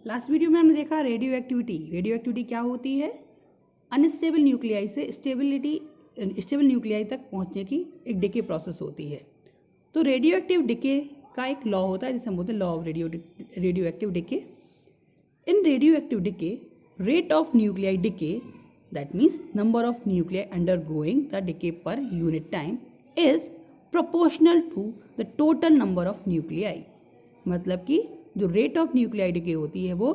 Last video में हमने देखा रेडियो एक्टिविटी। रेडियो एक्टिविटी क्या होती है? अनस्टेबल न्यूक्लियाई से स्टेबल न्यूक्लियाई तक पहुंचने की एक डिके प्रोसेस होती है। तो रेडियो एक्टिव डिके का एक लॉ होता है जिसे हम बोलते हैं law of radioactive decay. In radio active decay rate of nuclei decay, that means number of nuclei undergoing the decay per unit time, is proportional to the total number of nuclei। मतलब कि जो rate of nuclei decay होती है वो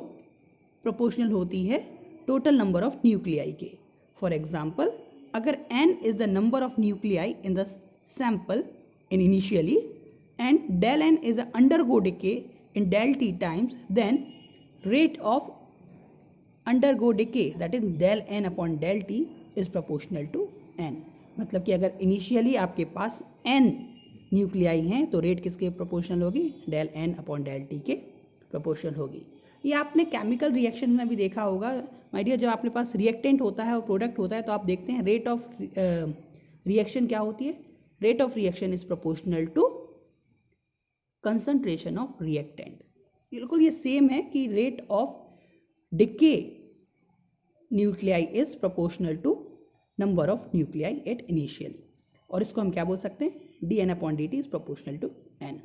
proportional होती है total number of nuclei के। For example, अगर n is the number of nuclei in the sample in initially and del n is a undergo decay in del t times, then rate of undergo decay, that is del n upon del t is proportional to n। मतलब कि अगर initially आपके पास n nuclei हैं तो rate किसके proportional होगी? del n upon del t के proportional होगी। ये आपने केमिकल रिएक्शन में भी देखा होगा माय डियर। जब आपके पास रिएक्टेंट होता है और प्रोडक्ट होता है तो आप देखते हैं रेट ऑफ रिएक्शन क्या होती है? Rate of reaction is proportional to concentration of reactant. बिल्कुल ये सेम है कि rate of decay nuclei is proportional to number of nuclei at initially, और इसको हम क्या बोल सकते हैं? dn upon dt is proportional to n।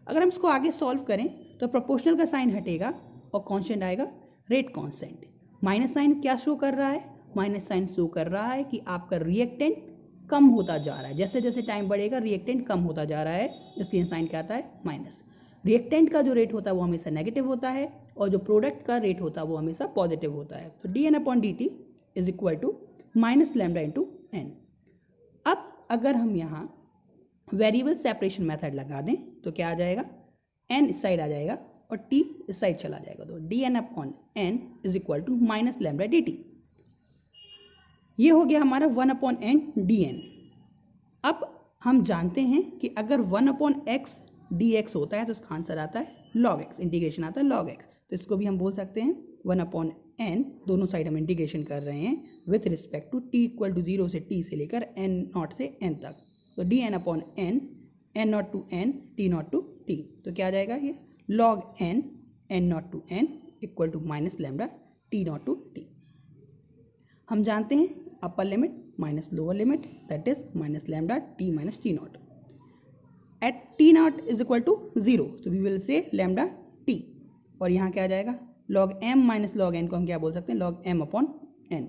अगर हम इसको आगे सॉल्व करें तो प्रोपोर्शनल का साइन हटेगा और कांस्टेंट आएगा रेट कांस्टेंट। माइनस साइन क्या शो कर रहा है? माइनस साइन शो कर रहा है कि आपका रिएक्टेंट कम होता जा रहा है। जैसे जैसे टाइम बढ़ेगा रिएक्टेंट कम होता जा रहा है, इसलिए साइन क्या आता है? माइनस। रिएक्टेंट का जो रेट होता है वो हमेशा नेगेटिव होता है और जो प्रोडक्ट का रेट होता है वो हमेशा पॉजिटिव होता है। तो D N upon D T is equal to minus lambda into N. अब अगर हम यहाँ वेरिएबल सेपरेशन मेथड लगा दें तो क्या आ जाएगा? एन इस साइड आ जाएगा और टी इस साइड चला जाएगा। तो D N upon N is equal to minus lambda D T. ये हो गया हमारा 1 अपॉन एन डी एन। अब हम जानते हैं कि अगर 1 अपॉन एक्स डी एक्स होता है तो इसका आंसर आता है लॉग एक्स, इंटीग्रेशन आता है लॉग एक्स। तो इसको भी हम बोल सकते हैं 1 अपॉन एन, दोनों साइड हम इंटीग्रेशन कर रहे हैं with respect to T equal to 0 से टी से लेकर एन नॉट से एन तक। तो D N upon N, N not to N, T not to T. तो क्या आ जाएगा ये? Log N, N not to N equal to minus lambda T not to T. हम जानते हैं upper limit minus lower limit, that is minus lambda T minus T not. At T not is equal to 0, तो we will say lambda T. और यहाँ क्या आ जाएगा? Log M minus log N को हम क्या बोल सकते हैं? Log M upon N.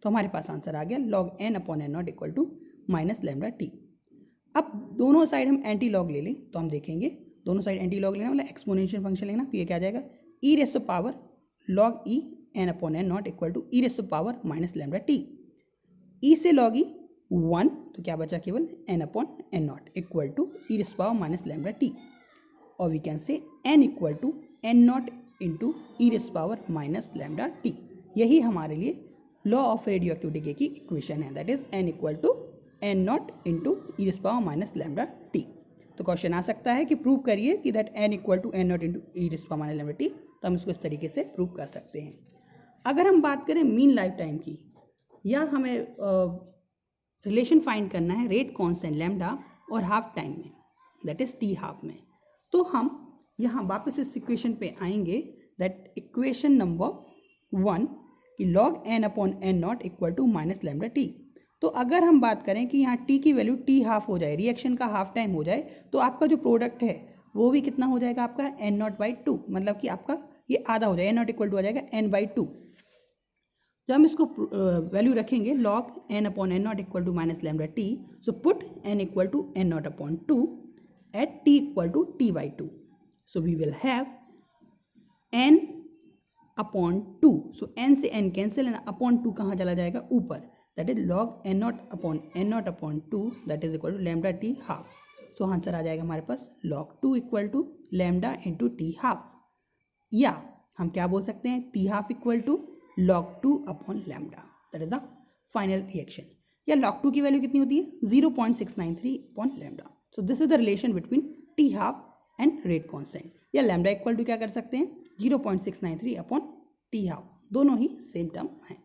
तो हमारे पास आंसर आ गया log N upon N not equal to minus lambda T. अब दोनों साइड हम एंटी लॉग ले लें तो हम देखेंगे दोनों साइड एंटी लॉग लेना मतलब एक्सपोनेंशियल फंक्शन लेना, तो ये क्या आ जाएगा? E raise to power log e n upon N not equal to e raise to power minus lambda t. E से लॉग ई 1, तो क्या बचा? केवल n upon N not equal to e raise power minus lambda T. और we can say n equal to N not into E raise power minus lambda t. यही हमारे लिए law of radioactive decay की equation है, that is n equal to N not into E raise power minus lambda T. तो question आ सकता है कि प्रूव करिए कि that n equal to N not into E raise power minus lambda T. तो हम इसको इस तरीके से प्रूव कर सकते हैं। अगर हम बात करें मीन लाइफ टाइम की, या हमें रिलेशन फाइंड करना है रेट कांस्टेंट लैम्डा और हाफ टाइम में, दैट इज टी हाफ में, तो हम यहाँ वापस इस इक्वेशन पे आएंगे, दैट इक्वेशन नंबर 1 कि log N upon N not equal to minus lambda T. तो अगर हम बात करें कि यहाँ टी की वैल्यू टी हाफ हो जाए, रिएक्शन का हाफ टाइम हो जाए, तो आपका जो प्रोडक्ट है वो भी कितना हो जाएगा? आपका एन नॉट बाई टू, मतलब कि आपका ये आधा हो जाएगा, एन नॉट इक्वल टू आ जाएगा एन बाई टू। जब हम इसको वैल्यू रखेंगे log N upon N not equal to minus lambda t, so put n equal to N naught upon two at t equal to t by two. So we will have n upon two, so n से n cancel and upon two कहाँ चला जाएगा? ऊपर, that is log n naught upon to that is equal to lambda t half. So answer आ जाएगा हमारे पास log two equal to lambda into t half, या हम क्या बोल सकते हैं? T half equal to log 2 upon lambda, that is the final reaction। या log 2 की वैल्यू कितनी होती है? 0.693 upon lambda। So this is the relation between t half and rate constant। या lambda इक्वल टू क्या कर सकते हैं? 0.693 upon t half, दोनों ही सेम टर्म हैं।